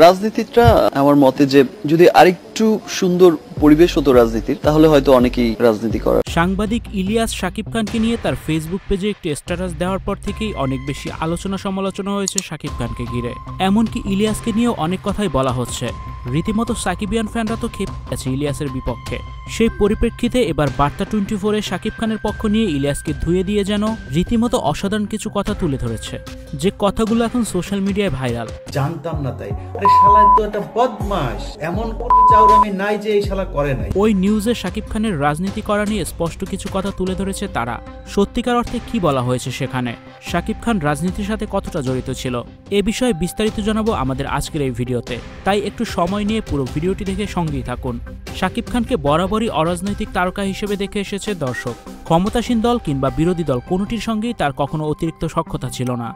রাজনীতিটা আমার মতে যে যদি আরেকটু সুন্দর পরিবেশ হতো রাজনীতির, তাহলে হয়তো অনেকেই রাজনীতি করার। সাংবাদিক ইলিয়াস শাকিব খানকে নিয়ে তার ফেসবুক পেজে একটি স্ট্যাটাস দেওয়ার পর থেকেই অনেক বেশি আলোচনা সমালোচনা হয়েছে শাকিব খানকে ঘিরে। এমনকি ইলিয়াসকে নিয়েও অনেক কথাই বলা হচ্ছে। রীতিমতো সাকিবিয়ান ফ্যানরা তো ক্ষেপে আছে ইলিয়াসের বিপক্ষে। সেই পরিপ্রেক্ষিতে এবার বার্তা 24-এ শাকিব খানের পক্ষ নিয়ে ইলিয়াসকে ধুয়ে দিয়ে যেন রীতিমতো অসাধারণ কিছু কথা তুলে ধরেছে, যে কথাগুলো এখন সোশ্যাল মিডিয়ায় ভাইরাল। জানতাম না তাই, আরে শালা তো একটা বদমাশ, এমন কোনো চাউরামি নাই যে এই শালা করে নাই। ওই নিউজে শাকিব খানের রাজনীতি করা নিয়ে স্পষ্ট কিছু কথা তুলে ধরেছে তারা। সত্যিকার অর্থে কি বলা হয়েছে সেখানে, শাকিব খান রাজনীতির সাথে কতটা জড়িত ছিল, এ বিষয়ে বিস্তারিত জানাবো আমাদের আজকের এই ভিডিওতে। তাই একটু সময় নিয়ে পুরো ভিডিওটি দেখে সঙ্গেই থাকুন। শাকিব খানকে বরাবরই অরাজনৈতিক তারকা হিসেবে দেখে এসেছে দর্শক। ক্ষমতাসীন দল কিংবা বিরোধী দল কোনোটির সঙ্গেই তার কখনো অতিরিক্ত সখ্যতা ছিল না।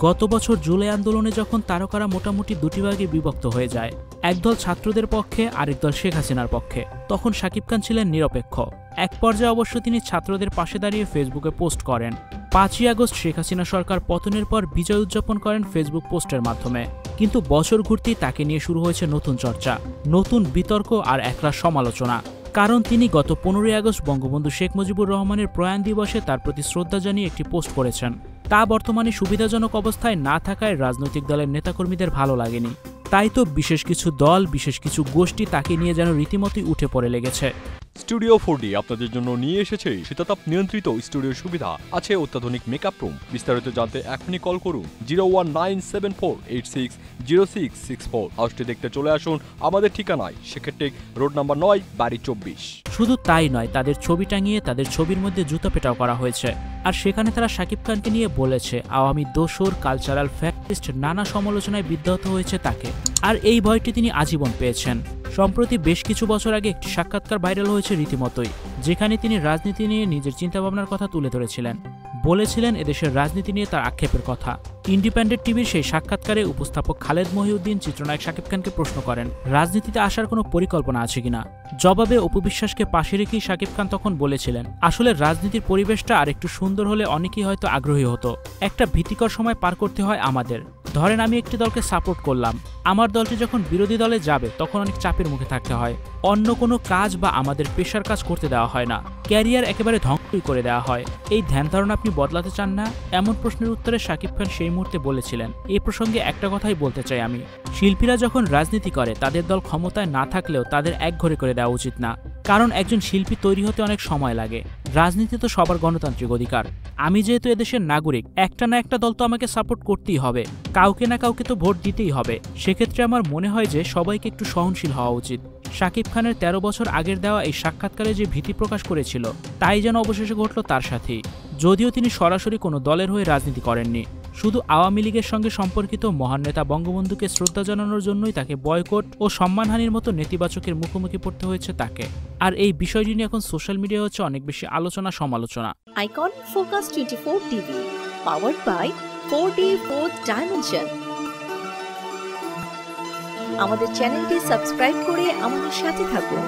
গত বছর জুলাই আন্দোলনে যখন তারকারা মোটামুটি দুটি ভাগে বিভক্ত হয়ে যায়, একদল ছাত্রদের পক্ষে আরেক দল শেখ হাসিনার পক্ষে, তখন শাকিব খান ছিলেন নিরপেক্ষ। এক পর্যায়ে অবশ্য তিনি ছাত্রদের পাশে দাঁড়িয়ে ফেসবুকে পোস্ট করেন। 5ই আগস্ট শেখ হাসিনা সরকার পতনের পর বিজয় উদযাপন করেন ফেসবুক পোস্টের মাধ্যমে। কিন্তু বছর ঘুরতেই তাকে নিয়ে শুরু হয়েছে নতুন চর্চা, নতুন বিতর্ক আর একরাশ সমালোচনা। কারণ তিনি গত 15ই আগস্ট বঙ্গবন্ধু শেখ মুজিবুর রহমানের প্রয়াণ দিবসে তার প্রতি শ্রদ্ধা জানিয়ে একটি পোস্ট করেছেন। তা বর্তমানে সুবিধাজনক অবস্থায় না থাকায় রাজনৈতিক দলের নেতাকর্মীদের ভালো লাগেনি। তাই তো বিশেষ কিছু দল, বিশেষ কিছু গোষ্ঠী তাকে নিয়ে যেন রীতিমতোই উঠে পড়ে লেগেছে। স্টুডিও 4D আপনাদের জন্য নিয়ে এসেছে শীতাতাপ নিয়ন্ত্রিত স্টুডিও সুবিধা, আছে অত্যাধুনিক মেকআপ রুম। বিস্তারিত জানতে এখনই কল করুন 01974860664। হাউসটি দেখতে চলে আসুন আমাদের ঠিকানায় শেখেরটেক রোড নাম্বার 9, বাড়ি 24। শুধু তাই নয়, তাদের ছবি টাঙিয়ে তাদের ছবির মধ্যে জুতা পেটাও করা হয়েছে। আর সেখানে তারা শাকিব খানকে নিয়ে বলেছে আওয়ামী দোসর, কালচারাল ফ্যাক্টিস্ট, নানা সমালোচনায় বিদ্ধত হয়েছে তাকে। আর এই ভয়টি তিনি আজীবন পেয়েছেন। সম্প্রতি বেশ কিছু বছর আগে একটি সাক্ষাৎকার ভাইরাল হয়েছে রীতিমতোই, যেখানে তিনি রাজনীতি নিয়ে নিজের চিন্তাভাবনার কথা তুলে ধরেছিলেন। বলেছিলেন এদেশের রাজনীতি নিয়ে তার আক্ষেপের কথা। ইন্ডিপেন্ডেন্ট টিভির সেই সাক্ষাৎকারে উপস্থাপক খালেদ মহিউদ্দিন চিত্রনায়ক শাকিব খানকে প্রশ্ন করেন রাজনীতিতে আসার কোনো পরিকল্পনা আছে কিনা। জবাবে অপু বিশ্বাসকে পাশে রেখেই শাকিব খান তখন বলেছিলেন, আসলে রাজনীতির পরিবেশটা আর একটু সুন্দর হলে অনেকেই হয়তো আগ্রহী হতো। একটা ভীতিকর সময় পার করতে হয় আমাদের। ধরেন আমি একটি দলকে সাপোর্ট করলাম, আমার দলটি যখন বিরোধী দলে যাবে তখন অনেক চাপের মুখে থাকতে হয়। অন্য কোনো কাজ বা আমাদের পেশার কাজ করতে দেওয়া হয় না, ক্যারিয়ার একেবারে ধ্বংসই করে দেওয়া হয়। এই ধ্যান ধারণা আপনি বদলাতে চান না? এমন প্রশ্নের উত্তরে শাকিব খান সেই মুহূর্তে বলেছিলেন, এই প্রসঙ্গে একটা কথাই বলতে চাই আমি, শিল্পীরা যখন রাজনীতি করে তাদের দল ক্ষমতায় না থাকলেও তাদের একঘরে করে দেওয়া উচিত না। কারণ একজন শিল্পী তৈরি হতে অনেক সময় লাগে। রাজনীতি তো সবার গণতান্ত্রিক অধিকার। আমি যেহেতু এদেশের নাগরিক, একটা না একটা দল তো আমাকে সাপোর্ট করতেই হবে, কাউকে না কাউকে তো ভোট দিতেই হবে। সেক্ষেত্রে আমার মনে হয় যে সবাইকে একটু সহনশীল হওয়া উচিত। শাকিব খানের 13 বছর আগের দেওয়া এই সাক্ষাৎকারে যে ভীতি প্রকাশ করেছিল, তাই যেন অবশেষে ঘটল তার সাথেই। যদিও তিনি সরাসরি কোনো দলের হয়ে রাজনীতি করেননি, শুধু আওয়ামী লীগের সঙ্গে সম্পর্কিত মহান নেতা বঙ্গবন্ধুকে শ্রদ্ধা জানানোর জন্যই তাকে বয়কট ও সম্মানহানির মতো নেতিবাচকের মুখোমুখি পড়তে হয়েছে তাকে। আর এই বিষয়টি নিয়ে এখন সোশ্যাল মিডিয়ায় হচ্ছে অনেক বেশি আলোচনা সমালোচনা। Icon Focus 24 TV, powered by 4D Fourth Dimension। আমাদের চ্যানেলটি সাবস্ক্রাইব করে আমাদের সাথে থাকুন।